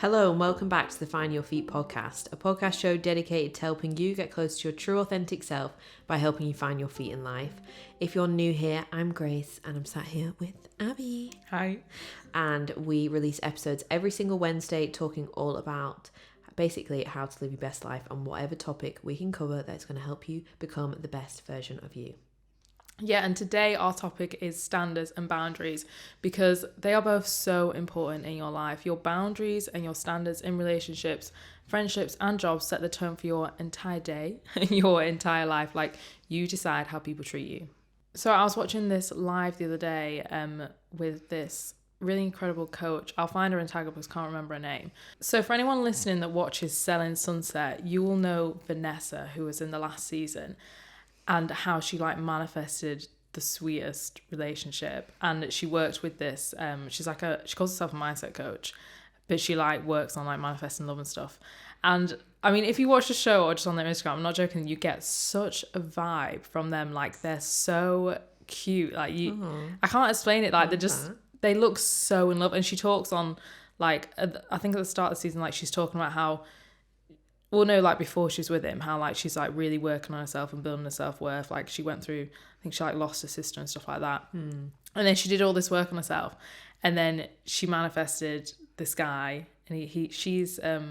Hello and welcome back to the Find Your Feet podcast, a podcast show dedicated to helping you get close to your true authentic self by helping you find your feet in life. If you're new here, I'm Grace and I'm sat here with Abby. Hi. And we release episodes every single Wednesday talking all about basically how to live your best life and whatever topic we can cover that's going to help you become the best version of you. Yeah, and today our topic is standards and boundaries because they are both so important in your life. Your boundaries and your standards in relationships, friendships and jobs set the tone for your entire day, your entire life. Like, you decide how people treat you. So I was watching this live the other day with this really incredible coach. I'll find her and tag her because I can't remember her name. So for anyone listening that watches Selling Sunset, you will know Vanessa, who was in the last season, and how she manifested the sweetest relationship. And she worked with this, she calls herself a mindset coach, but she works on manifesting love and stuff. And I mean, if you watch the show or just on their Instagram, I'm not joking, you get such a vibe from them. They're so cute. I can't explain it. They look so in love. And she talks on I think at the start of the season, she's talking about how, before she was with him, how she's really working on herself and building her self-worth. She went through, I think she lost her sister and stuff like that. And then she did all this work on herself. And then she manifested this guy, and she's I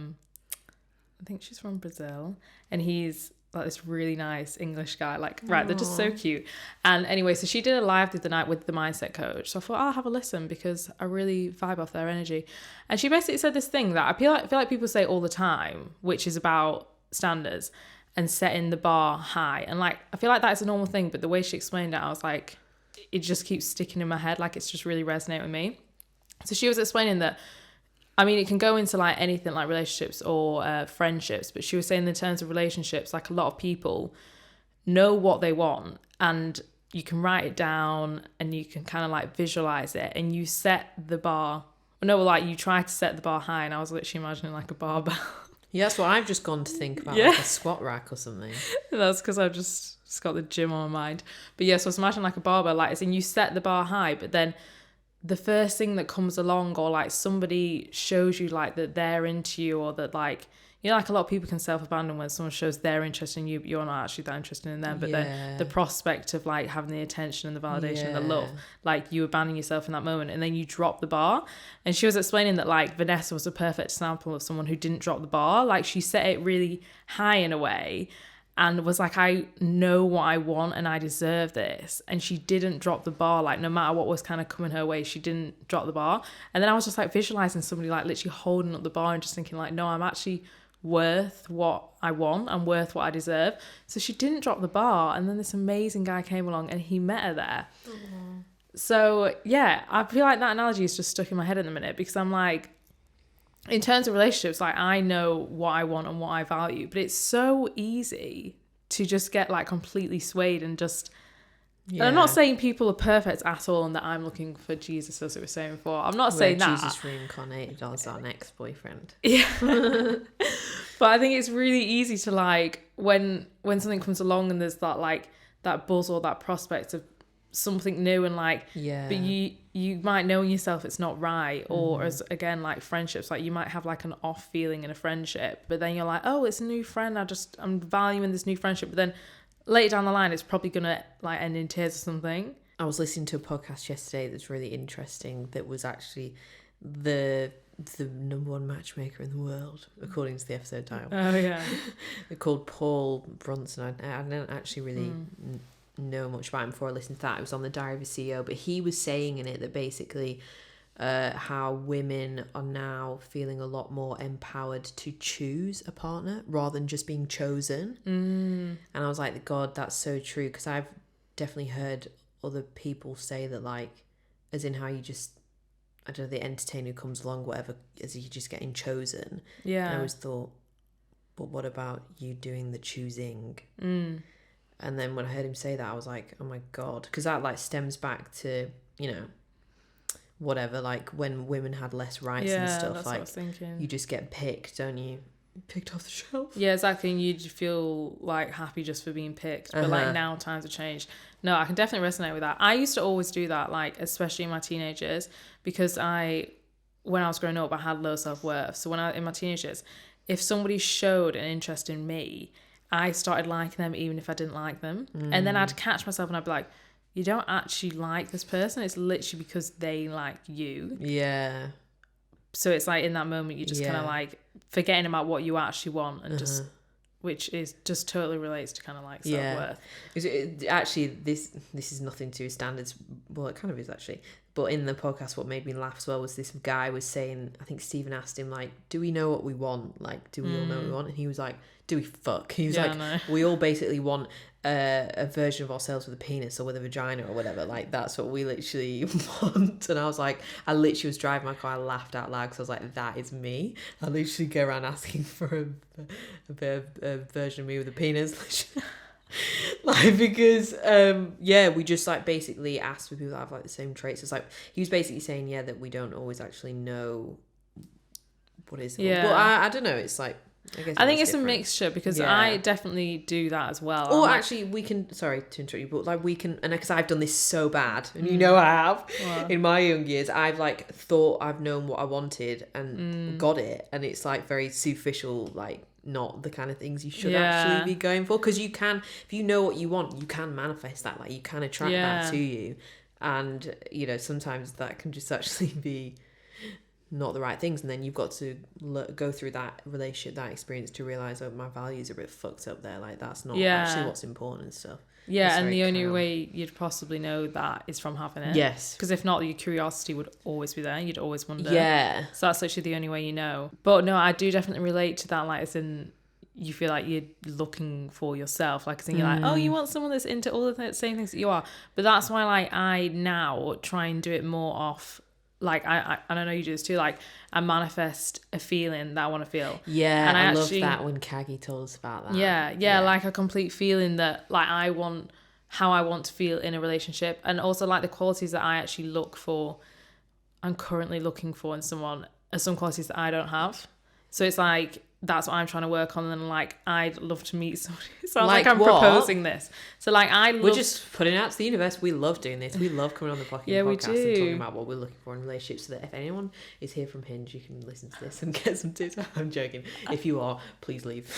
think she's from Brazil, and he's this really nice English guy. They're just so cute. And anyway, so she did a live the other night with the mindset coach. So I thought I'll have a listen because I really vibe off their energy. And she basically said this thing that I feel like people say all the time, which is about standards and setting the bar high. And I feel like that is a normal thing, but the way she explained it, I was like, it just keeps sticking in my head. It's just really resonating with me. So she was explaining that, I mean, it can go into anything relationships or friendships, but she was saying in terms of relationships, a lot of people know what they want and you can write it down and you can kind of visualize it and you set the bar. You try to set the bar high, and I was literally imagining a barbell. Yeah, that's what I've just gone to think about, a squat rack or something. That's because I've just got the gym on my mind. But yeah, so I was imagining a barbell, as in you set the bar high, but then the first thing that comes along, or somebody shows you that they're into you, or that a lot of people can self-abandon when someone shows they're interested in you but you're not actually that interested in them. But then the prospect of having the attention and the validation and the love, you abandon yourself in that moment and then you drop the bar. And she was explaining that Vanessa was a perfect example of someone who didn't drop the bar. She set it really high in a way and was I know what I want and I deserve this. And she didn't drop the bar. No matter what was kind of coming her way, she didn't drop the bar. And then I was just visualizing somebody literally holding up the bar and just thinking no, I'm actually worth what I want. I'm worth what I deserve. So she didn't drop the bar. And then this amazing guy came along and he met her there. Aww. So yeah, I feel that analogy is just stuck in my head at the minute, because I'm in terms of relationships, I know what I want and what I value, but it's so easy to just get completely swayed and just. Yeah. And I'm not saying people are perfect at all and that I'm looking for Jesus, as we were saying before. I'm not saying that. Jesus reincarnated as our next boyfriend. Yeah. But I think it's really easy to when something comes along and there's that buzz or that prospect of something new and but you might know in yourself it's not right, or as again friendships, you might have an off feeling in a friendship, but then you're oh, it's a new friend, I'm valuing this new friendship, but then later down the line it's probably gonna end in tears or something. I was listening to a podcast yesterday that's really interesting, that was actually the number one matchmaker in the world according to the episode title. Oh yeah. They're called Paul Brunson. I don't actually really know much about him before I listened to that. It was on the Diary of a CEO, but he was saying in it that basically how women are now feeling a lot more empowered to choose a partner rather than just being chosen. And I was God, that's so true, because I've definitely heard other people say that as in how you just, I don't know, the entertainer who comes along, whatever, as you just getting chosen. And I always thought, but what about you doing the choosing? And then when I heard him say that, I was oh my God, because that stems back to, whatever, when women had less rights and stuff. That's what I was thinking. You just get picked, don't you? Picked off the shelf. Yeah, exactly. And you feel happy just for being picked. But now times have changed. No, I can definitely resonate with that. I used to always do that, especially in my teenagers, because I when I was growing up, I had low self-worth. So in my teenage years, if somebody showed an interest in me, I started liking them even if I didn't like them. And then I'd catch myself and I'd be like, you don't actually like this person. It's literally because they like you. Yeah. So it's like in that moment, you just kind of like forgetting about what you actually want and just, which is just totally relates to kind of like self-worth. Actually, this is nothing to standards. Well, it kind of is actually. But in the podcast, what made me laugh as well was this guy was saying, I think Stephen asked him, like, do we know what we want? Like, do we all know what we want? And he was like, do we fuck? He was we all basically want a version of ourselves with a penis or with a vagina or whatever. Like, that's what we literally want. And I was like, I literally was driving my car, I laughed out loud because I was like, that is me. I literally go around asking for a version of me with a penis. Like, because we just like basically asked for people that have like the same traits. It's like he was basically saying that we don't always actually know what is but I don't know, it's like I think it's different. A mixture because I definitely do that as well. Or actually we can, sorry to interrupt you, but like we can, and because I've done this so bad, and you know I have in my young years, I've like thought I've known what I wanted and got it, and it's like very superficial, like not the kind of things you should actually be going for, because you can, if you know what you want, you can manifest that, like you can attract that to you, and you know sometimes that can just actually be not the right things, and then you've got to go through that relationship, that experience, to realize, oh, my values are a bit fucked up there, like that's not actually what's important and stuff. And the only way you'd possibly know that is from having it. Yes. Because if not, your curiosity would always be there. You'd always wonder. Yeah. So that's literally the only way you know. But no, I do definitely relate to that. Like, as in, you feel like you're looking for yourself. Like, as in, you're like, oh, you want someone that's into all the same things that you are. But that's why, like, I now try and do it more off. Like, I know you do this too. Like, I manifest a feeling that I want to feel. Yeah, and I love that when Kagi told us about that. Yeah, like a complete feeling that, like, I want how I want to feel in a relationship, and also like the qualities that I actually look for. I'm currently looking for in someone are some qualities that I don't have. So it's like that's what I'm trying to work on, and like I'd love to meet somebody. Sounds like I'm proposing this. So like we're just putting it out to the universe. We love doing this. We love coming on the podcast and talking about what we're looking for in relationships, so that if anyone is here from Hinge, you can listen to this and get some tips. I'm joking. If you are, please leave.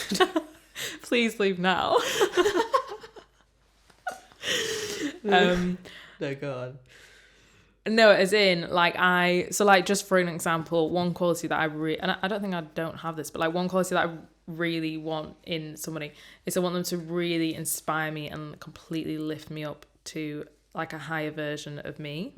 Please leave now. No, go on. No, as in, like, just for an example, one quality that and I don't think I don't have this, but like one quality that I really want in somebody is I want them to really inspire me and completely lift me up to like a higher version of me.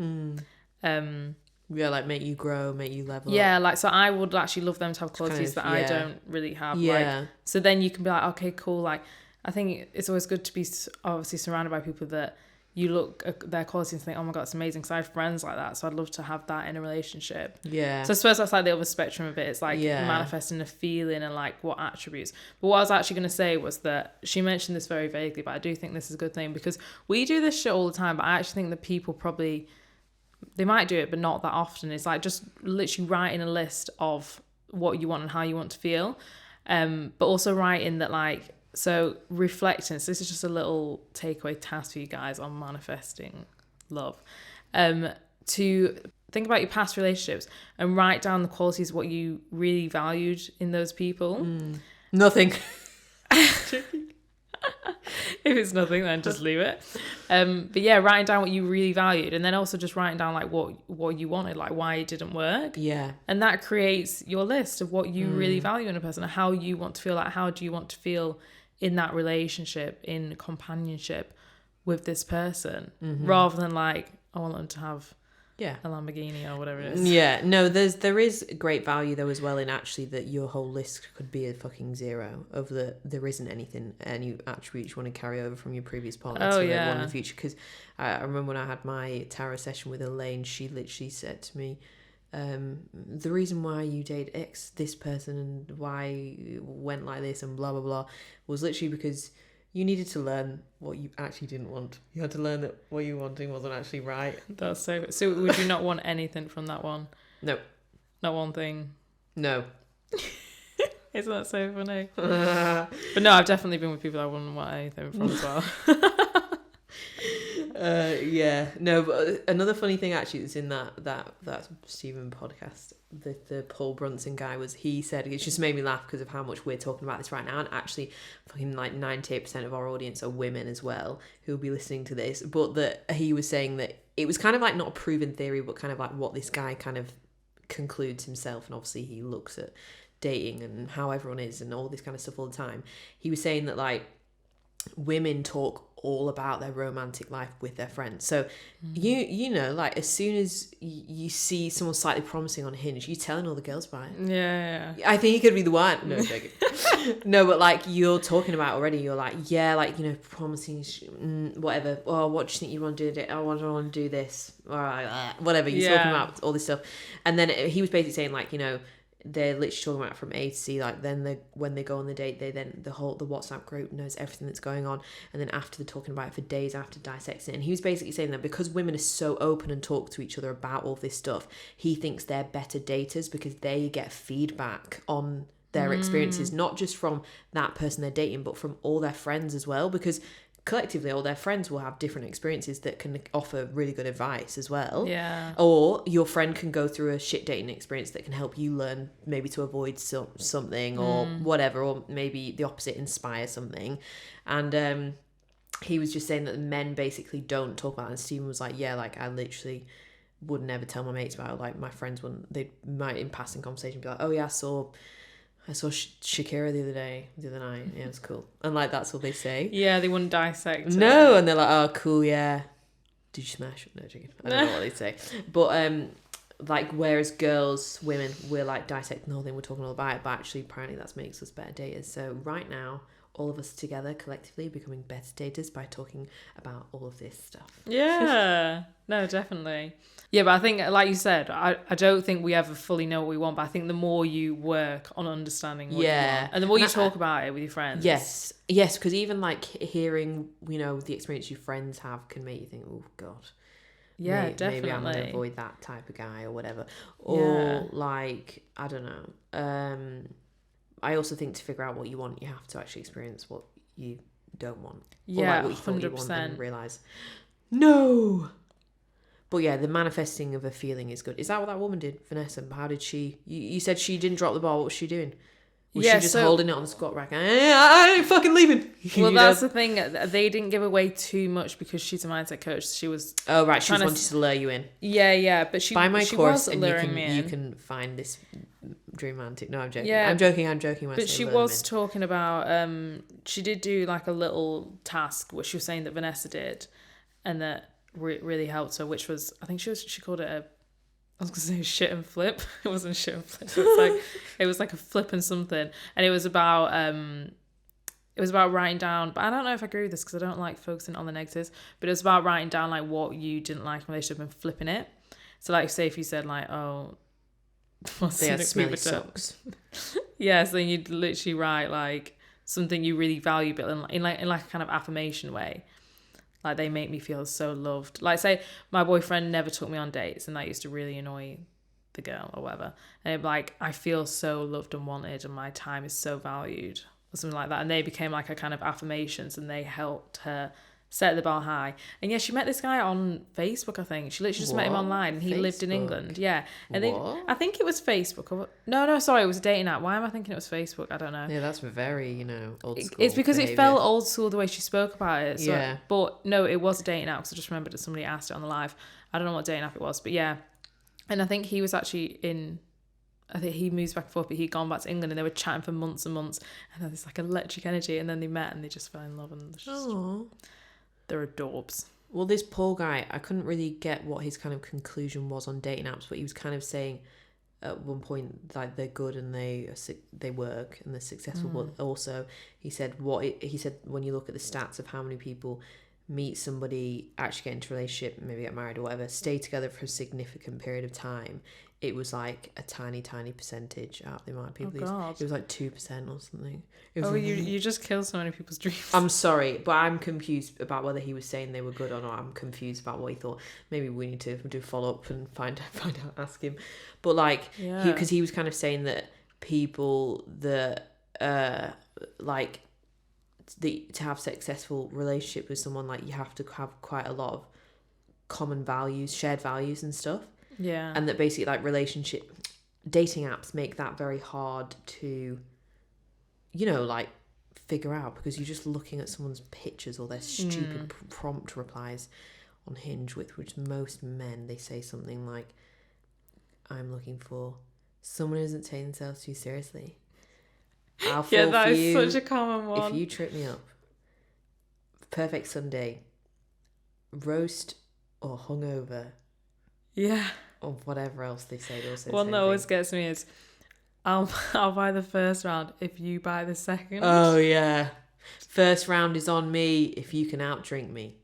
Like make you grow, make you level up. Yeah, like, so I would actually love them to have qualities that I don't really have. Yeah. Like, so then you can be like, okay, cool. Like, I think it's always good to be obviously surrounded by people that you look at their qualities and think, oh my god, it's amazing, because I have friends like that, so I'd love to have that in a relationship. Yeah. So I suppose that's like the other spectrum of it. It's like manifesting a feeling and like what attributes. But what I was actually going to say was that she mentioned this very vaguely, but I do think this is a good thing, because we do this shit all the time, but I actually think that people probably, they might do it, but not that often. It's like just literally writing a list of what you want and how you want to feel, but also writing that, like, so reflecting. So this is just a little takeaway task for you guys on manifesting love. To think about your past relationships and write down the qualities, what you really valued in those people. Nothing. If it's nothing, then just leave it. But yeah, writing down what you really valued, and then also just writing down like what you wanted, like why it didn't work. Yeah. And that creates your list of what you really value in a person, and how you want to feel. Like, how do you want to feel in that relationship, in companionship with this person, rather than like, I want them to have a Lamborghini or whatever it is. Yeah, no, there is great value though as well in actually that your whole list could be a fucking zero of there isn't any attributes you want to carry over from your previous partner to the one in the future. Because I remember when I had my tarot session with Elaine, she literally said to me, the reason why you date this person and why you went like this and blah blah blah was literally because you needed to learn what you actually didn't want. You had to learn that what you wanting wasn't actually right. That's so would you not want anything from that one? No. Not one thing? No. Isn't that so funny? But no, I've definitely been with people I wouldn't want anything from as well. Yeah, no, but another funny thing actually that's in that Stephen podcast, the Paul Brunson guy, was he said, it just made me laugh because of how much we're talking about this right now, and actually fucking like 98% of our audience are women as well who will be listening to this, but that he was saying that it was kind of like not a proven theory, but kind of like what this guy kind of concludes himself, and obviously he looks at dating and how everyone is and all this kind of stuff all the time. He was saying that like women talk all about their romantic life with their friends. So you know, like as soon as you see someone slightly promising on Hinge, you're telling all the girls about it. Yeah. I think he could be the one. No, joking. No, but like you're talking about already. You're like, yeah, like, you know, promising whatever. Oh, what do you think you want to do today? Oh, I want to do this. All right, whatever. You're talking about all this stuff, and then he was basically saying like, you know, they're literally talking about from A to C, like then when they go on the date, they then the WhatsApp group knows everything that's going on, and then after they're talking about it for days after dissecting it. And he was basically saying that because women are so open and talk to each other about all this stuff, he thinks they're better daters because they get feedback on their experiences, not just from that person they're dating, but from all their friends as well, because collectively all their friends will have different experiences that can offer really good advice as well. Yeah. Or your friend can go through a shit dating experience that can help you learn maybe to avoid something or whatever, or maybe the opposite, inspire something. And he was just saying that men basically don't talk about it. And Stephen was like, yeah, like I literally would never tell my mates about it. Like my friends wouldn't, they might in passing conversation be like, oh yeah, I saw Shakira the other night. Yeah, it was cool. And like that's all they say. Yeah, they wouldn't dissect it. No, and they're like, oh, cool, yeah. Did you smash? No, joking. I don't know what they say. But like whereas women, we're like dissecting the whole thing. We're talking all about it, but actually, apparently, that makes us better daters. So right now, all of us together collectively becoming better daters by talking about all of this stuff. Yeah. No, definitely. Yeah, but I think, like you said, I don't think we ever fully know what we want, but I think the more you work on understanding what you want, and the more you talk about it with your friends. Yes, because even like hearing, you know, the experience your friends have can make you think, oh, God. Yeah, definitely. Maybe I'm going to avoid that type of guy or whatever. Or like, I don't know. I also think to figure out what you want, you have to actually experience what you don't want. Yeah, or like what you thought 100%. you want and realise, no. But yeah, the manifesting of a feeling is good. Is that what that woman did, Vanessa? How did she... You said she didn't drop the ball. What was she doing? Was she just holding it on the squat rack? I ain't fucking leaving. Well, that's the thing. They didn't give away too much because she's a mindset coach. She was... Oh, right. She was wanting to lure you in. Yeah. But she Buy my course and me you can find this dreamantic... No, I'm joking. Yeah. I'm joking when but I say she was talking about... she did do like a little task, which she was saying that Vanessa did, and that really helped her, which was, I think she called it I was gonna say shit and flip. It wasn't shit and flip. It was like a flip and something, and it was about writing down. But I don't know if I agree with this because I don't like focusing on the negatives. But it was about writing down like what you didn't like in a relationship and flipping it. So like, say if you said like, oh, they had smelly socks. Yeah, so then you'd literally write like something you really value, but in like a kind of affirmation way. Like, they make me feel so loved. Like, say, my boyfriend never took me on dates, and that used to really annoy the girl or whatever. And it'd be like, I feel so loved and wanted, and my time is so valued, or something like that. And they became like a kind of affirmations, and they helped her set the bar high. And yeah, she met this guy on Facebook, I think. She literally just met him online, and he lived in England. Yeah. And I think it was Facebook. No, sorry, it was a dating app. Why am I thinking it was Facebook? I don't know. Yeah, that's very, old school. It's because behavior. It felt old school the way she spoke about it. So, yeah. But no, it was a dating app, because I just remembered that somebody asked it on the live. I don't know what dating app it was, but yeah. And I think he was actually I think he moves back and forth, but he'd gone back to England, and they were chatting for months and months, and there's like electric energy, and then they met and they just fell in love, and they're adorbs. Well, this poor guy, I couldn't really get what his kind of conclusion was on dating apps, but he was kind of saying at one point like they're good and they work and they're successful, but also he said when you look at the stats of how many people meet somebody, actually get into a relationship, maybe get married or whatever, stay together for a significant period of time, it was like a tiny percentage out of the amount of people. It was like 2% or something. You just killed so many people's dreams. I'm sorry, but I'm confused about whether he was saying they were good or not. I'm confused about what he thought. Maybe we need to do follow up and find out, ask him. But like, because he was kind of saying that people that like to have successful relationship with someone, like you have to have quite a lot of common values, shared values and stuff. Yeah. And that basically like dating apps make that very hard to, like figure out, because you're just looking at someone's pictures or their stupid prompt replies on Hinge, with which most men, they say something like, I'm looking for someone who doesn't take themselves too seriously. I'll fall Yeah, that for is you such a common one. if you trip me up. Perfect Sunday. Roast or hungover. Yeah. Or whatever else they say. They also One say that always things. gets me is, I'll buy the first round if you buy the second. Oh, yeah. First round is on me if you can outdrink me.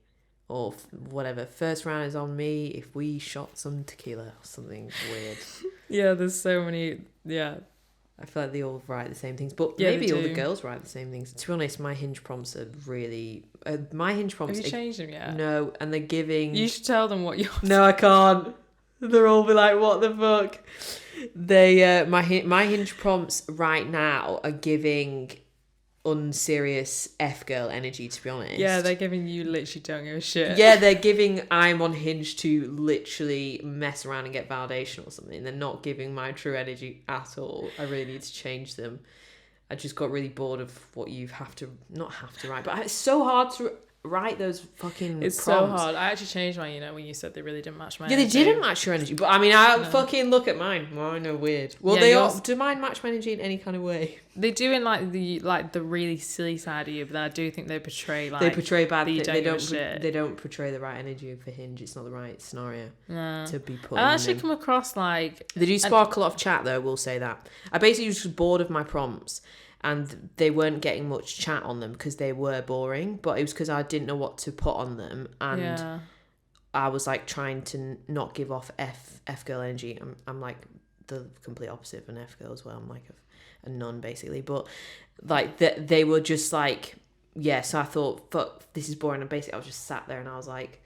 Or whatever. First round is on me if we shot some tequila or something weird. Yeah, there's so many. Yeah. I feel like they all write the same things. But Yeah, maybe they all the do. girls write the same things. To be honest, my Hinge prompts are really... my Hinge prompts... Have you changed them yet? No, and they're giving... You should tell them what you're... No, I can't. They'll all be like, what the fuck? They my Hinge prompts right now are giving unserious F-girl energy, to be honest. Yeah, they're giving you literally don't give a shit. Yeah, they're giving I'm on Hinge to literally mess around and get validation or something. They're not giving my true energy at all. I really need to change them. I just got really bored of what you not have to write, but it's so hard to write those fucking It's prompts. so hard. I actually changed mine, when you said they really didn't match my Yeah, energy. they didn't match your energy, but I mean, I No. fucking look at mine. Mine are weird. Well, Yeah, they yours- all do mine match my energy in any kind of way. They do in the really silly side of you, but I do think they portray They portray bad that you things. don't They give a don't. shit. They don't portray the right energy for Hinge. It's not the right scenario No. to be put. I actually in. come across like... They do spark a lot of chat, though. I will say that. I basically was just bored of my prompts, and they weren't getting much chat on them because they were boring. But it was because I didn't know what to put on them, and Yeah. I was like trying to not give off F girl energy. I'm like the complete opposite of an F girl as well. I'm like a nun basically, but like they were just like, yeah. So I thought, fuck, this is boring. And basically I was just sat there and I was like,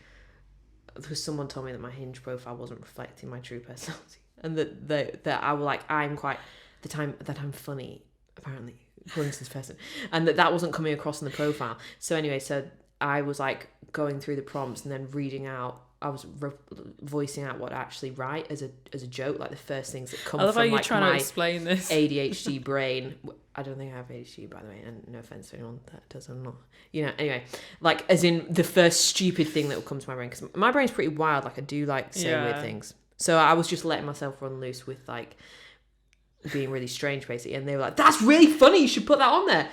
because someone told me that my Hinge profile wasn't reflecting my true personality, and that I was like, I'm quite the time that I'm funny apparently, according to this person, and that wasn't coming across in the profile. So anyway, so I was like going through the prompts and then reading out. I was voicing out what I actually write as a joke, like the first things that come I love how from you're like trying to my explain this. ADHD brain. I don't think I have ADHD, by the way, and no offense to anyone that does. I'm not, anyway, like as in the first stupid thing that will come to my brain, because my brain's pretty wild. Like I do like say weird things. So I was just letting myself run loose with like being really strange, basically. And they were like, "That's really funny. You should put that on there."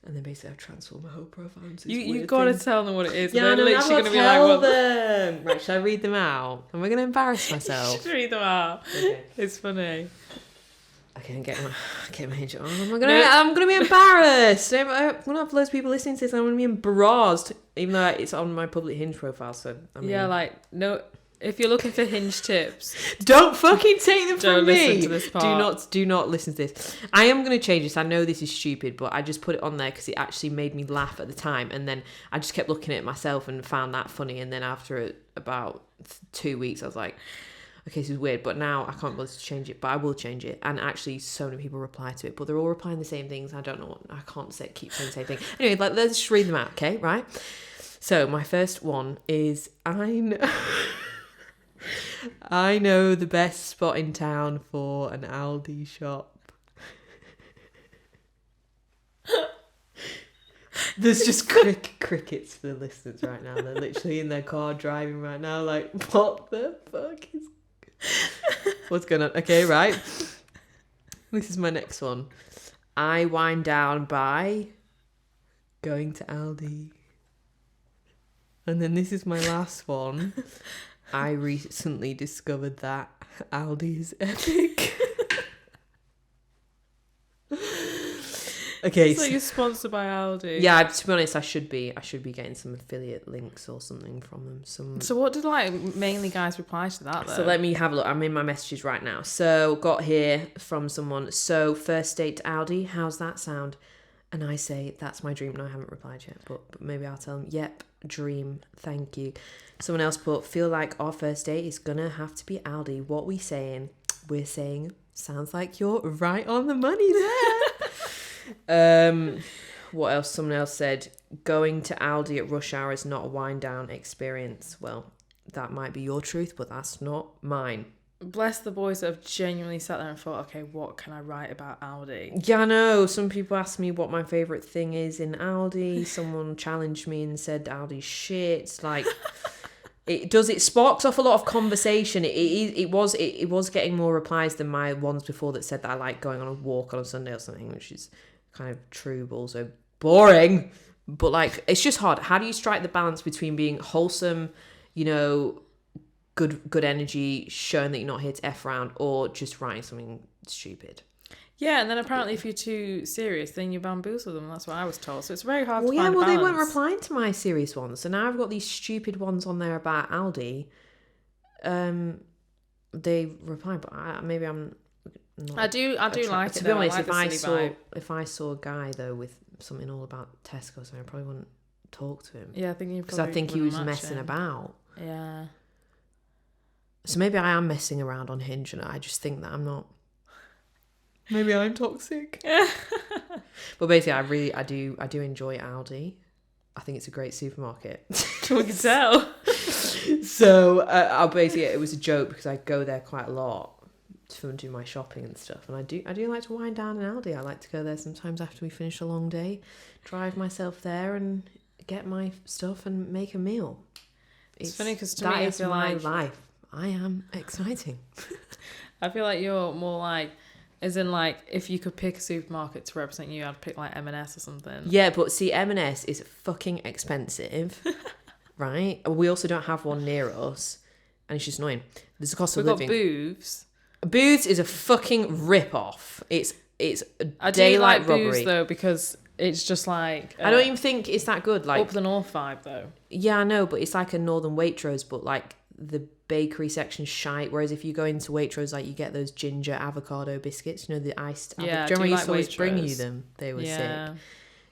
And then basically I've transformed my whole profile into this You weird gotta thing. tell them what it is. Yeah, They're I know, literally I'm gonna be tell like, "What?" them. Right, should I read them out? Am I going to embarrass You myself? should read them out. Okay. It's funny. Okay, I'm getting my Hinge on. I'm gonna be embarrassed. I'm gonna have loads of people listening to this and I'm gonna be embarrassed, even though it's on my public Hinge profile. So I mean, Yeah, no. If you're looking for Hinge tips, don't fucking take them don't from me. listen to this part. Do not listen to this. I am gonna change this. I know this is stupid, but I just put it on there because it actually made me laugh at the time, and then I just kept looking at it myself and found that funny. And then after about 2 weeks, I was like, okay, this is weird, but now I can't bother to change it, but I will change it. And actually, so many people reply to it, but they're all replying the same things. I don't know what, I can't keep saying the same thing. Anyway, let's just read them out, okay? Right? So, my first one is, I know the best spot in town for an Aldi shop. There's just crickets for the listeners right now. They're literally in their car driving right now, like, what the fuck is... What's going on? Okay, right. This is my next one. I wind down by going to Aldi. And then this is my last one. I recently discovered that Aldi is epic. Okay. it's like you're sponsored by Aldi. Yeah, to be honest, I should be getting some affiliate links or something from them. So what did mainly guys reply to that though? So let me have a look. I'm in my messages right now. So got here from someone. So first date to Aldi, how's that sound? And I say, that's my dream. No, I haven't replied yet, but maybe I'll tell them, yep, dream, thank you. Someone else put, feel like our first date is gonna have to be Aldi. What we saying? We're saying, sounds like you're right on the money there. What else? Someone else said, going to Aldi at rush hour is not a wind down experience. Well, that might be your truth, but that's not mine. Bless the boys that have genuinely sat there and thought, okay, what can I write about Aldi? Yeah, I know. Some people ask me what my favourite thing is in Aldi. Someone challenged me and said Aldi's shit. Like, it sparks off a lot of conversation. It was getting more replies than my ones before that said that I like going on a walk on a Sunday or something, which is kind of true, but also boring. But like, it's just hard. How do you strike the balance between being wholesome, good energy, showing that you're not here to F around, or just writing something stupid? Yeah, and then apparently if you're too serious, then you bamboozle them. That's what I was told. So it's very hard to Well, find a they balance. weren't replying to my serious ones, so now I've got these stupid ones on there about Aldi. They reply, but maybe I'm not. I do like it. To be honest, like if I saw a guy though with something all about Tesco, I probably wouldn't talk to him. Yeah, I think because I think he was messing about. Yeah. So maybe I am messing around on Hinge, and I just think that I'm not. Maybe I'm toxic. But basically, I do enjoy Aldi. I think it's a great supermarket. We can tell. So it was a joke because I go there quite a lot to do my shopping and stuff, and I do like to wind down in Aldi. I like to go there sometimes after we finish a long day, drive myself there and get my stuff and make a meal. It's funny because to me, I feel my like life. I am exciting. I feel like you're more like, as in like, if you could pick a supermarket to represent you, I'd pick like M&S or something. Yeah, but see, M&S is fucking expensive, right? We also don't have one near us, and it's just annoying. There's a cost of living. We've got Booths. Booths is a fucking rip-off. It's I do daylight like robbery. Booths though, because it's just like I don't even think it's that good. Like up the north vibe though. Yeah, I know, but it's like a Northern Waitrose, but like the bakery section's shite. Whereas if you go into Waitrose, like you get those ginger avocado biscuits, the iced. Yeah, Generally, like used to always bring you Waitrose. them. They were sick.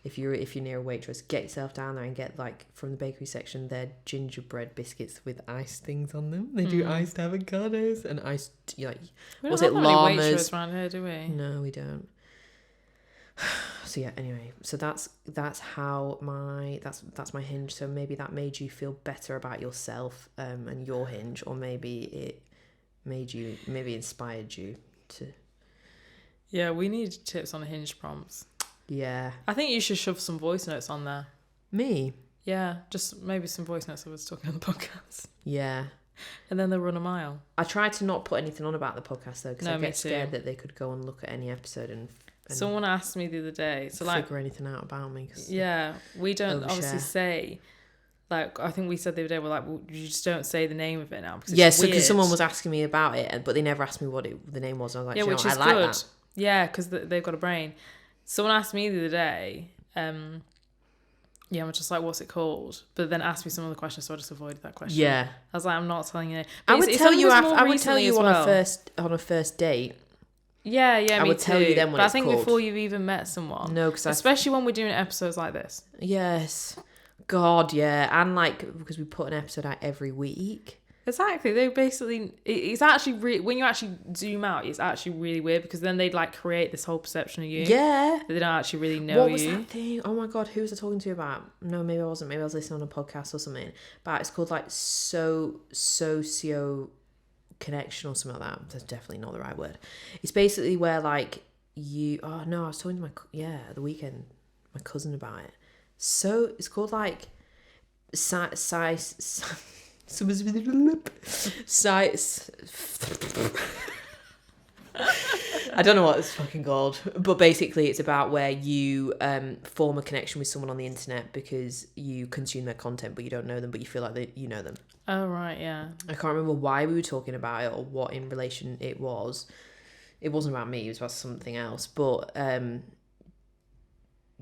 If you're near a Waitrose, get yourself down there and get like from the bakery section their gingerbread biscuits with iced things on them. They do iced avocados and iced like We was don't it have any llamas? Waitrose around here, do we? No, we don't. So yeah, anyway, so that's how that's my Hinge. So maybe that made you feel better about yourself and your Hinge, or maybe it maybe inspired you to. Yeah, we need tips on Hinge prompts. Yeah, I think you should shove some voice notes on there. me. Yeah, just maybe some voice notes of us talking on the podcast. Yeah, And then they'll run a mile. I try to not put anything on about the podcast though, because No, I me get too. scared that they could go and look at any episode and Someone asked me the other day, so like, figure anything out about me. 'Cause yeah, we don't obviously overshare. say, like, I think we said the other day, we're like, well, you just don't say the name of it now. Because yeah, it's so because weird. someone was asking me about it, but they never asked me what the name was. And I was like, Yeah, "Do you which know is what? I like good. that." Yeah, because they've got a brain. Someone asked me the other day, yeah, I'm just like, what's it called? But then asked me some other questions, so I just avoided that question. Yeah, I was like, I'm not telling you. I would tell you. I I would tell you on a first date. Yeah, me I would too. tell you then what but it's I think called. before you've even met someone. No, because especially when we're doing episodes like this. Yes, God, yeah, and like because we put an episode out every week. Exactly. They basically, it's actually when you actually zoom out, it's actually really weird because then they'd like create this whole perception of you. Yeah, They don't actually really know what was you. that thing? Oh my God, who was I talking to about? No, maybe I wasn't. Maybe I was listening on a podcast or something. But it's called like socio connection or something like that. That's definitely not the right word. It's basically where like you. Oh no, I was talking to the weekend, my cousin about it. So it's called like I don't know what it's fucking called, but basically it's about where you form a connection with someone on the internet because you consume their content but you don't know them, but you feel like you know them. Oh right, yeah. I can't remember why we were talking about it or what in relation it was. It wasn't about me, it was about something else, but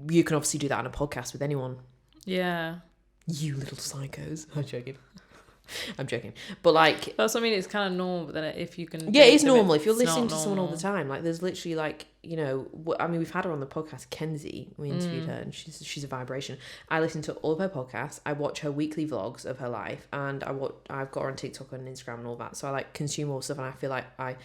you can obviously do that on a podcast with anyone. Yeah. You little psychos. I'm joking. But like, That's what I mean. It's kind of normal, but then if you can, yeah, it's them, normal. If you're it's listening not to someone all the normal. time, like there's literally like, I mean, we've had her on the podcast, Kenzie. We interviewed her, and she's a vibration. I listen to all of her podcasts. I watch her weekly vlogs of her life, and I've got her on TikTok and Instagram and all that. So I like consume all stuff, and I feel like I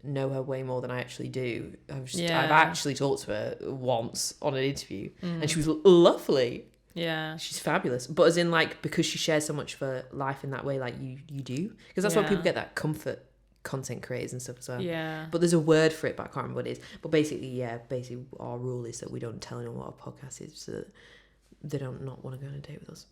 know her way more than I actually do. I've Yeah. actually talked to her once on an interview, and she was lovely. Yeah. She's fabulous. But as in, like, because she shares so much of her life in that way, like you do. Because that's why people get that comfort, content creators and stuff as well. Yeah. But there's a word for it, but I can't remember what it is. But basically our rule is that we don't tell anyone what our podcast is, so that they don't not want to go on a date with us.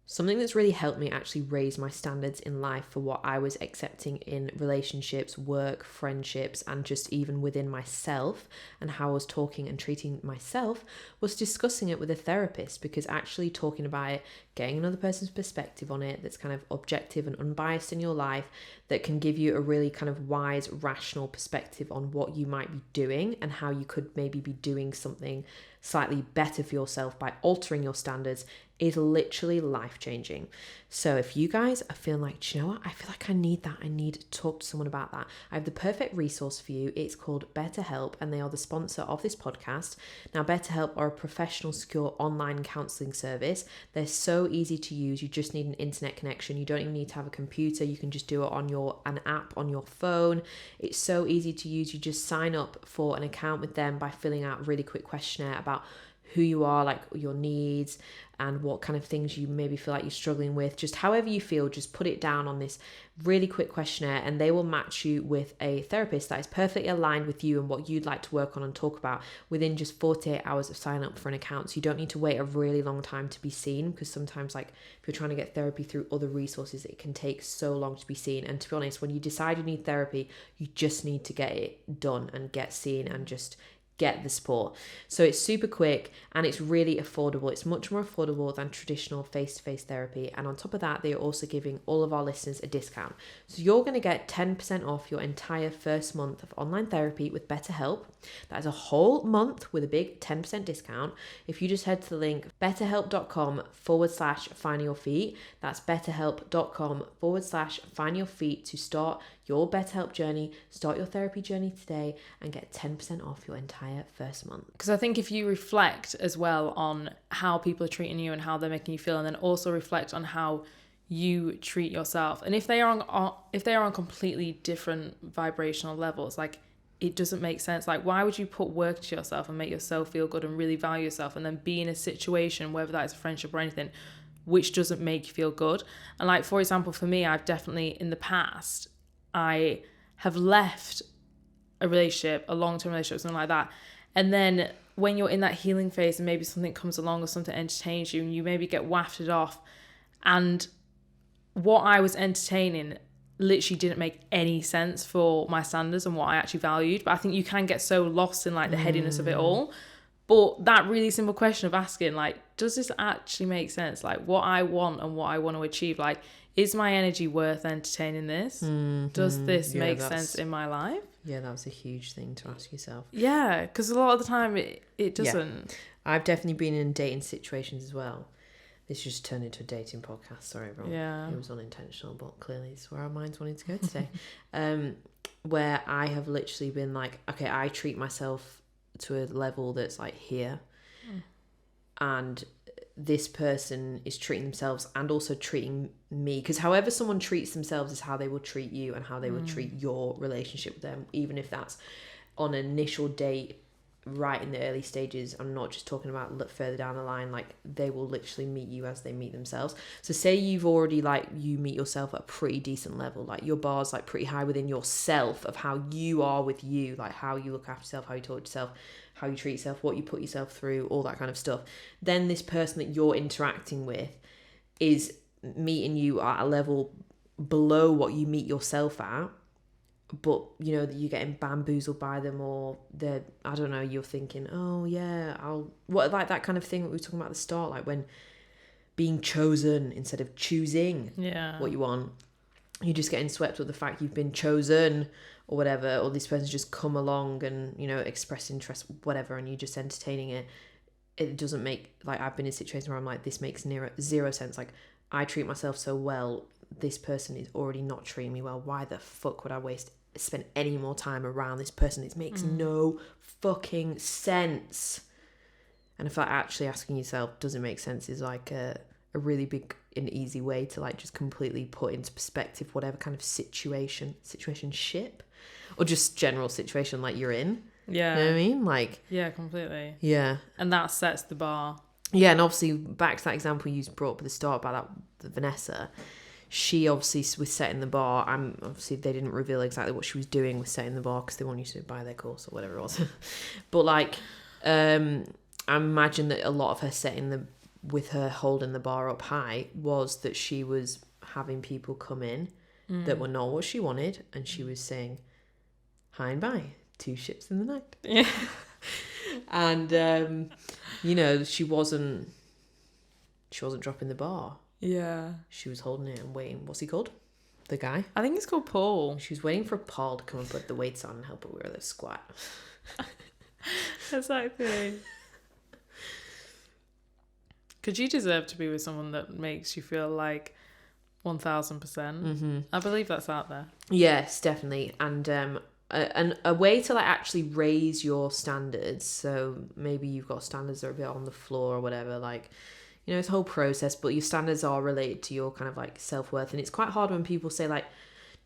Something that's really helped me actually raise my standards in life for what I was accepting in relationships, work, friendships, and just even within myself, and how I was talking and treating myself, was discussing it with a therapist, because actually talking about it, getting another person's perspective on it that's kind of objective and unbiased in your life, that can give you a really kind of wise, rational perspective on what you might be doing and how you could maybe be doing something slightly better for yourself by altering your standards, is literally life-changing. So if you guys are feeling like, do you know what? I feel like I need that. I need to talk to someone about that. I have the perfect resource for you. It's called BetterHelp, and they are the sponsor of this podcast. Now, BetterHelp are a professional, secure online counselling service. They're so easy to use. You just need an internet connection. You don't even need to have a computer. You can just do it on an app on your phone. It's so easy to use. You just sign up for an account with them by filling out a really quick questionnaire about who you are, like your needs, and what kind of things you maybe feel like you're struggling with. Just however you feel, just put it down on this really quick questionnaire, and they will match you with a therapist that is perfectly aligned with you and what you'd like to work on and talk about within just 48 hours of signing up for an account. So you don't need to wait a really long time to be seen, because sometimes, like, if you're trying to get therapy through other resources, it can take so long to be seen. And to be honest, when you decide you need therapy, you just need to get it done and get seen and just get the support. So it's super quick and it's really affordable. It's much more affordable than traditional face-to-face therapy. And on top of that, they are also giving all of our listeners a discount. So you're going to get 10% off your entire first month of online therapy with BetterHelp. That is a whole month with a big 10% discount. If you just head to the link betterhelp.com/findyourfeet, that's betterhelp.com/findyourfeet to start your BetterHelp journey, start your therapy journey today, and get 10% off your entire first month. Because I think if you reflect as well on how people are treating you and how they're making you feel, and then also reflect on how you treat yourself, and if they are on completely different vibrational levels, like, it doesn't make sense. Like, why would you put work to yourself and make yourself feel good and really value yourself, and then be in a situation, whether that is a friendship or anything, which doesn't make you feel good? And like, for example, for me, I've definitely in the past, I have left a relationship, a long-term relationship, something like that. And then when you're in that healing phase and maybe something comes along or something entertains you and you maybe get wafted off, and what I was entertaining literally didn't make any sense for my standards and what I actually valued. But I think you can get so lost in like the headiness of it all. But that really simple question of asking, like, does this actually make sense? Like, what I want and what I want to achieve, like, is my energy worth entertaining this? Does this make sense in my life? Yeah, that was a huge thing to ask yourself. Yeah, because a lot of the time it doesn't. Yeah. I've definitely been in dating situations as well. This just turned into a dating podcast. Sorry, everyone. Yeah. It was unintentional, but clearly it's where our minds wanted to go today. Where I have literally been like, okay, I treat myself to a level that's like here. And this person is treating themselves and also treating me, because however someone treats themselves is how they will treat you and how they will treat your relationship with them, even if that's on an initial date right in the early stages. I'm not just talking about further down the line. Like, they will literally meet you as they meet themselves. So say you've already, like, you meet yourself at a pretty decent level, like your bar's like pretty high within yourself of how you are with you, like how you look after yourself, how you talk to yourself, how you treat yourself, what you put yourself through, all that kind of stuff. Then this person that you're interacting with is meeting you at a level below what you meet yourself at, but you know that you're getting bamboozled by them, or they're, I don't know, you're thinking, oh yeah, like that kind of thing that we were talking about at the start, like when being chosen instead of choosing what you want. You're just getting swept with the fact you've been chosen or whatever, or this person's just come along and, you know, express interest, whatever, and you're just entertaining it. It doesn't make, like, I've been in situations where I'm like, this makes zero sense. Like, I treat myself so well, this person is already not treating me well. Why the fuck would I spend any more time around this person? It makes no fucking sense. And I feel like actually asking yourself, does it make sense, is like a really big and easy way to, like, just completely put into perspective whatever kind of situationship or just general situation like you're in. Yeah. You know what I mean? Like, yeah, completely. yeah. And that sets the bar. Yeah, and obviously back to that example you brought up at the start about that Vanessa, she obviously was setting the bar. Obviously they didn't reveal exactly what she was doing with setting the bar because they want you to buy their course or whatever it was. But like, I imagine that a lot of her with her holding the bar up high was that she was having people come in that were not what she wanted, and she was saying, "Hi and bye, 2 ships in the night." Yeah. And you know, she wasn't dropping the bar. Yeah. She was holding it and waiting. What's he called? The guy? I think it's called Paul. She was waiting for Paul to come and put the weights on and help her with her squat. Exactly. Could you deserve to be with someone that makes you feel like 1000%? Mm-hmm. I believe that's out there. Yes, definitely. And a way to like actually raise your standards. So maybe you've got standards that are a bit on the floor or whatever, like, you know, it's a whole process, but your standards are related to your kind of like self-worth. And it's quite hard when people say like,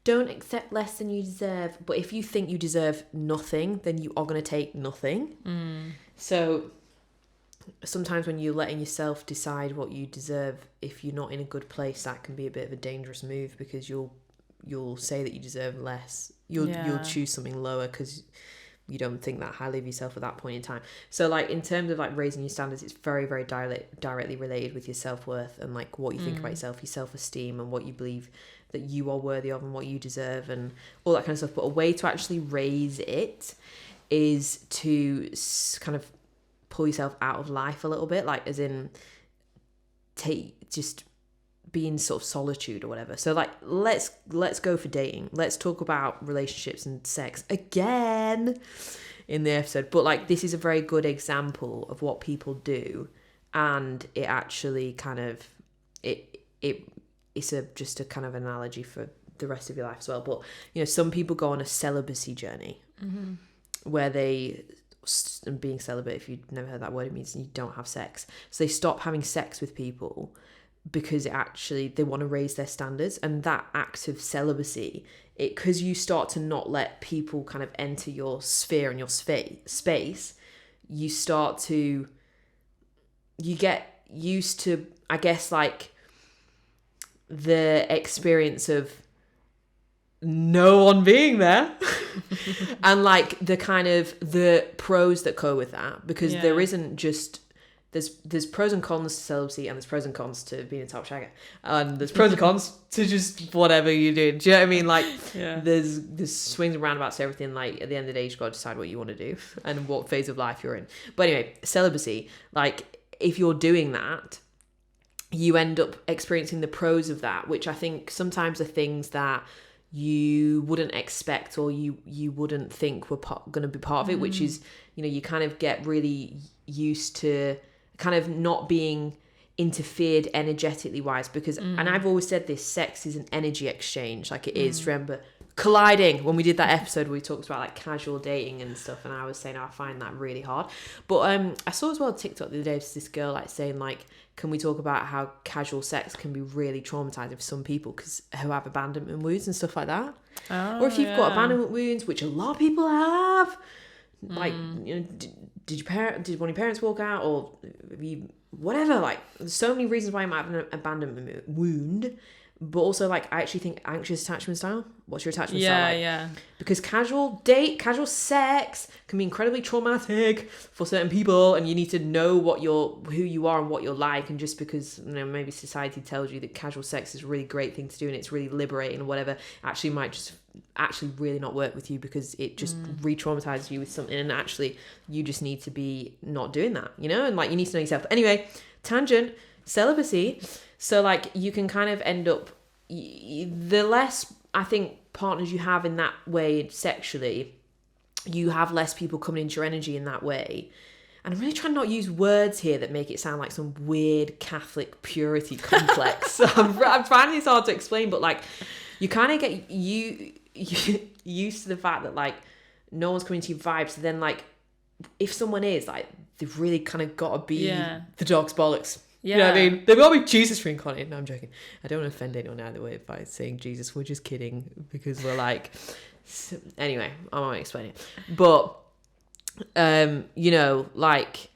don't accept less than you deserve. But if you think you deserve nothing, then you are going to take nothing. So sometimes when you're letting yourself decide what you deserve, if you're not in a good place, that can be a bit of a dangerous move, because you'll say that you deserve less. You'll choose something lower because you don't think that highly of yourself at that point in time. So like in terms of like raising your standards, it's very, very directly related with your self-worth and like what you think about yourself, your self-esteem, and what you believe that you are worthy of and what you deserve and all that kind of stuff. But a way to actually raise it is to kind of pull yourself out of life a little bit, like as in just be in sort of solitude or whatever. So like let's go for dating. Let's talk about relationships and sex again in the episode. But like this is a very good example of what people do, and it actually kind of it's just a kind of analogy for the rest of your life as well. But you know, some people go on a celibacy journey where they, and being celibate, if you've never heard that word, it means you don't have sex. So they stop having sex with people because they want to raise their standards. And that act of celibacy, because you start to not let people kind of enter your sphere and your space, you get used to, I guess, like the experience of no one being there and like the kind of the pros that go with that, because there isn't just there's pros and cons to celibacy, and there's pros and cons to being a top shagger, and there's pros and cons to just whatever you do. Do you know what I mean? Like there's swings and roundabouts to everything. Like at the end of the day, you've got to decide what you want to do and what phase of life you're in. But anyway, celibacy, like if you're doing that, you end up experiencing the pros of that, which I think sometimes are things that you wouldn't expect or you wouldn't think were going to be part of it, which is, you know, you kind of get really used to kind of not being interfered energetically wise, because and I've always said this, sex is an energy exchange, like it is. Remember colliding when we did that episode where we talked about like casual dating and stuff, and I was saying I find that really hard. But I saw as well TikTok the other day, this girl like saying like, can we talk about how casual sex can be really traumatizing for some people because who have abandonment wounds and stuff like that. Or if you've got abandonment wounds, which a lot of people have, like, you know, did one of your parents walk out, or whatever, like there's so many reasons why you might have an abandonment wound. But also, like, I actually think anxious attachment style. What's your attachment style like? Yeah. Because casual sex can be incredibly traumatic for certain people, and you need to know who you are and what you're like. And just because, you know, maybe society tells you that casual sex is a really great thing to do and it's really liberating or whatever, actually might just actually really not work with you, because it just re-traumatizes you with something, and actually you just need to be not doing that, you know? And like, you need to know yourself. Anyway, tangent, celibacy. So like you can kind of end up, the less I think partners you have in that way sexually, you have less people coming into your energy in that way. And I'm really trying not to use words here that make it sound like some weird Catholic purity complex. So I'm finding this hard to explain, but like you kind of get used to the fact that like no one's coming to your vibes. So then like if someone is, like they've really kind of got to be the dog's bollocks. Yeah. You know what I mean? They've got to be Jesus reincarnated. No, I'm joking. I don't want to offend anyone either way by saying Jesus. We're just kidding, because we're like, So, anyway, I won't explain it. But, you know, like,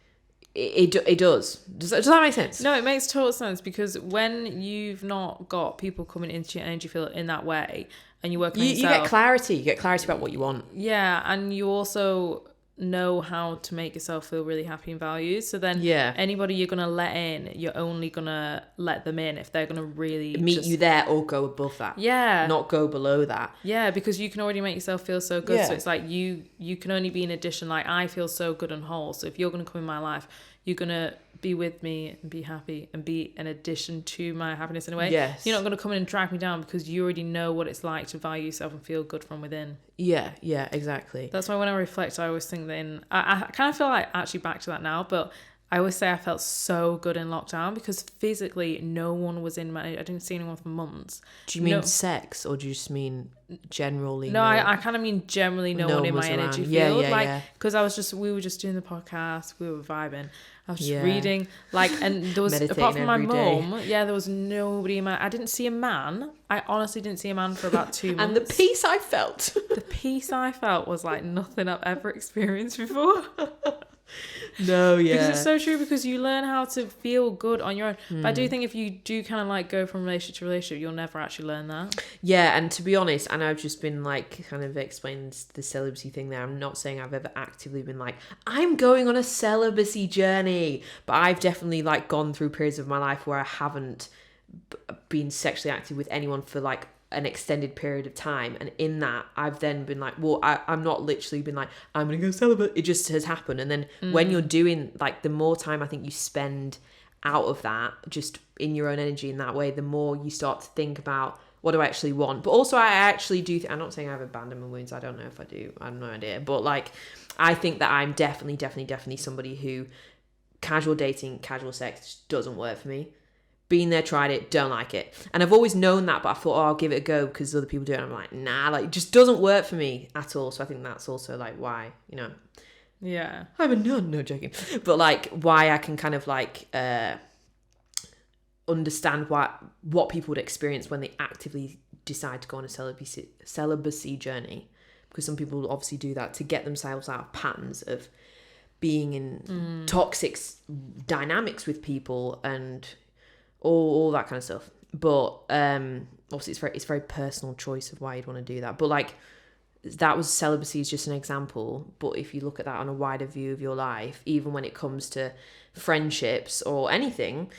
it does. Does that make sense? No, it makes total sense, because when you've not got people coming into your energy field in that way, and you're working on yourself, you get clarity. You get clarity about what you want. Yeah, and you also know how to make yourself feel really happy and valued. So then anybody you're going to let in, you're only going to let them in if they're going to really meet you there or go above that. Yeah. Not go below that. Yeah, because you can already make yourself feel so good. So it's like you can only be an addition. Like, I feel so good and whole. So if you're going to come in my life, you're going to be with me and be happy and be an addition to my happiness in a way. Yes. You're not going to come in and drag me down, because you already know what it's like to value yourself and feel good from within. Yeah, exactly. That's why when I reflect, I always think that I kind of feel like actually back to that now, but I always say I felt so good in lockdown, because physically no one was in I didn't see anyone for months. Do you mean sex, or do you just mean generally? No, I kind of mean generally no one in my energy field. Because we were just doing the podcast, we were vibing. I was just reading, like, and there was, apart from my mum, there was nobody in I didn't see a man. I honestly didn't see a man for about 2 months. And the peace I felt. The peace I felt was like nothing I've ever experienced before. No, yeah. Because it's so true, because you learn how to feel good on your own. But I do think if you do kind of like go from relationship to relationship, you'll never actually learn that. Yeah, and to be honest, and I've just been like kind of explaining the celibacy thing there. I'm not saying I've ever actively been like, I'm going on a celibacy journey. But I've definitely like gone through periods of my life where I haven't been sexually active with anyone for like an extended period of time, and in that I've then been like, well, I'm not literally been like, I'm gonna go celibate, it just has happened. And then when you're doing, like, the more time I think you spend out of that, just in your own energy in that way, the more you start to think about, what do I actually want? But also I actually do I'm not saying I have abandonment wounds, I don't know if I do, I have no idea, but like, I think that I'm definitely somebody who casual dating, casual sex just doesn't work for me. Been there, tried it, don't like it. And I've always known that, but I thought, I'll give it a go because other people do it. And I'm like, nah, like, it just doesn't work for me at all. So I think that's also like why, you know. Yeah. I'm a nun, no joking. But like why I can kind of like understand what people would experience when they actively decide to go on a celibacy journey. Because some people obviously do that to get themselves out of patterns of being in toxic dynamics with people and all that kind of stuff. But obviously it's very personal choice of why you'd want to do that. But like, that was celibacy is just an example. But if you look at that on a wider view of your life, even when it comes to friendships or anything,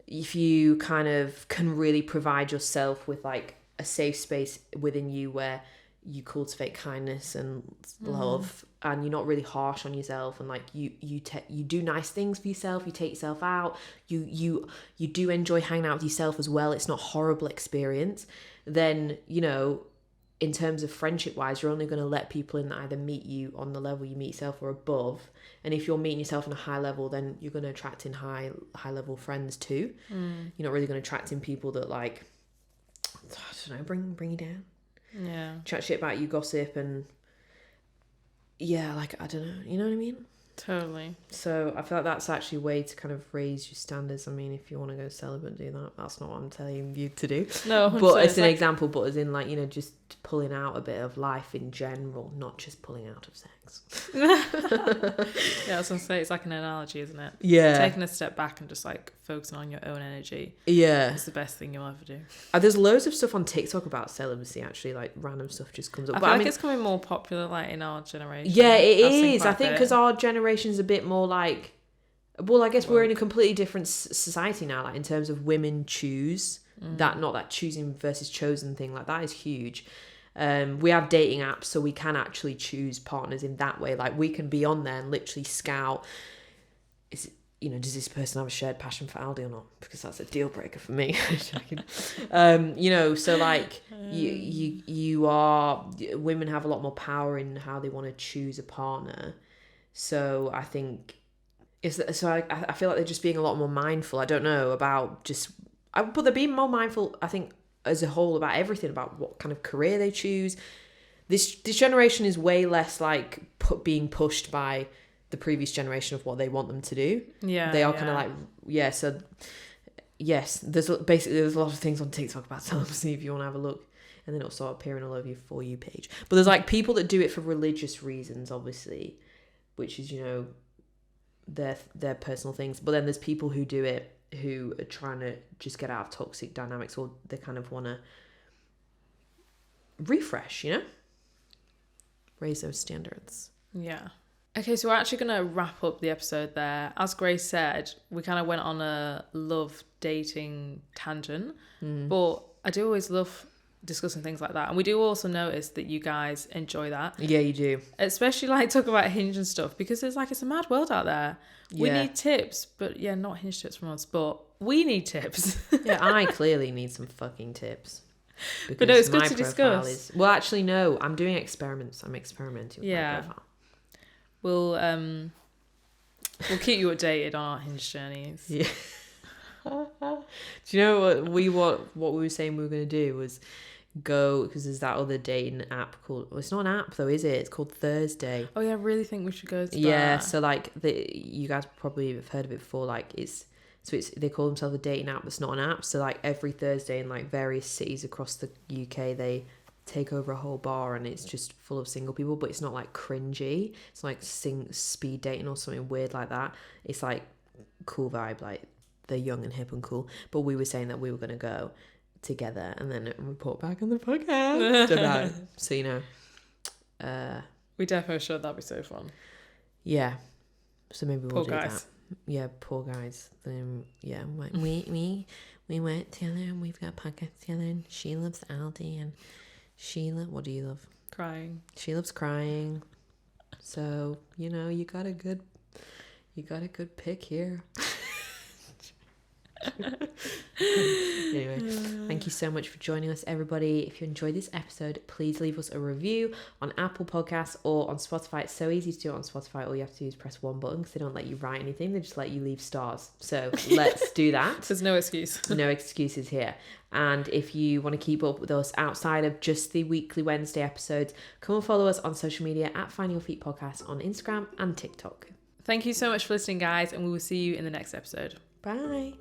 if you kind of can really provide yourself with like a safe space within you where you cultivate kindness and love, and you're not really harsh on yourself, and like you do nice things for yourself, you take yourself out, you do enjoy hanging out with yourself as well, it's not a horrible experience, then, you know, in terms of friendship wise, you're only going to let people in that either meet you on the level you meet yourself or above. And if you're meeting yourself on a high level, then you're going to attract in high level friends too. You're not really going to attract in people that like, I don't know, bring you down. Yeah. Chat shit about you, gossip, and yeah, like, I don't know, you know what I mean? Totally. So I feel like that's actually a way to kind of raise your standards. I mean, if you want to go celibate, do that. That's not what I'm telling you to do. No, but it's an example, but as in like, you know, just pulling out a bit of life in general, not just pulling out of sex. Yeah, I was gonna say, it's like an analogy, isn't it? Yeah. Taking a step back and just like focusing on your own energy. Yeah. It's the best thing you'll ever do. There's loads of stuff on TikTok about celibacy, actually, like random stuff just comes up. I feel like it's becoming more popular like in our generation. Yeah, it is. I think because our generation's a bit more like, well, I guess we're in a completely different society now, like in terms of women choose that, not that choosing versus chosen thing, like that is huge. We have dating apps, so we can actually choose partners in that way. Like, we can be on there and literally scout, does this person have a shared passion for Aldi or not? Because that's a deal breaker for me. So like women have a lot more power in how they want to choose a partner. So I think I feel like they're just being a lot more mindful. I don't know about but they're being more mindful, I think, as a whole, about everything, about what kind of career they choose. This generation is way less like being pushed by the previous generation of what they want them to do. Yeah, they are kind of like, so yes, there's a lot of things on TikTok about celibacy if you want to have a look. and then it'll start appearing all over your For You page. But there's like people that do it for religious reasons, obviously, which is, you know, their personal things. But then there's people who do it who are trying to just get out of toxic dynamics, or they kind of want to refresh, you know, raise those standards. Yeah. Okay, so we're actually going to wrap up the episode there. As Grace said, we kind of went on a love dating tangent, but I do always love discussing things like that. And we do also notice that you guys enjoy that. Yeah, you do. Especially like talk about Hinge and stuff, because it's a mad world out there. We Yeah. need tips, but yeah, not Hinge tips from us, but we need tips. Yeah, I clearly need some fucking tips. But no, it's good my to profile discuss. well, actually, no, I'm doing experiments. I'm experimenting with Yeah. my profile. We'll keep you updated on our Hinge journeys. Yeah. Do you know what we were saying we were going to do was go, because there's that other dating app called, well, it's not an app though, is it? It's called Thursday. Oh yeah, I really think we should go to that. Yeah, so like you guys probably have heard of it before. Like they call themselves a dating app, but it's not an app. So like every Thursday in like various cities across the UK, they take over a whole bar and it's just full of single people, but it's not like cringy. It's like speed dating or something weird like that. It's like cool vibe, like they're young and hip and cool. But we were saying that we were going to go together and then report back on the podcast about it. So, you know, we definitely should. That'd be so fun. Yeah. So maybe we'll Poor do guys. that. Yeah, poor guys. Yeah, we went together and we've got podcasts together, and she loves Aldi and Sheila, what do you love? Crying. She loves crying. So, you know, you got a good pick here. Anyway, thank you so much for joining us, everybody. If you enjoyed this episode, please leave us a review on Apple Podcasts or on Spotify. It's so easy to do it on Spotify. All you have to do is press one button, because they don't let you write anything. They just let you leave stars. So let's do that. There's no excuse. No excuses here. And if you want to keep up with us outside of just the weekly Wednesday episodes, come and follow us on social media at Find Your Feet Podcast on Instagram and TikTok. Thank you so much for listening, guys, and we will see you in the next episode. Bye.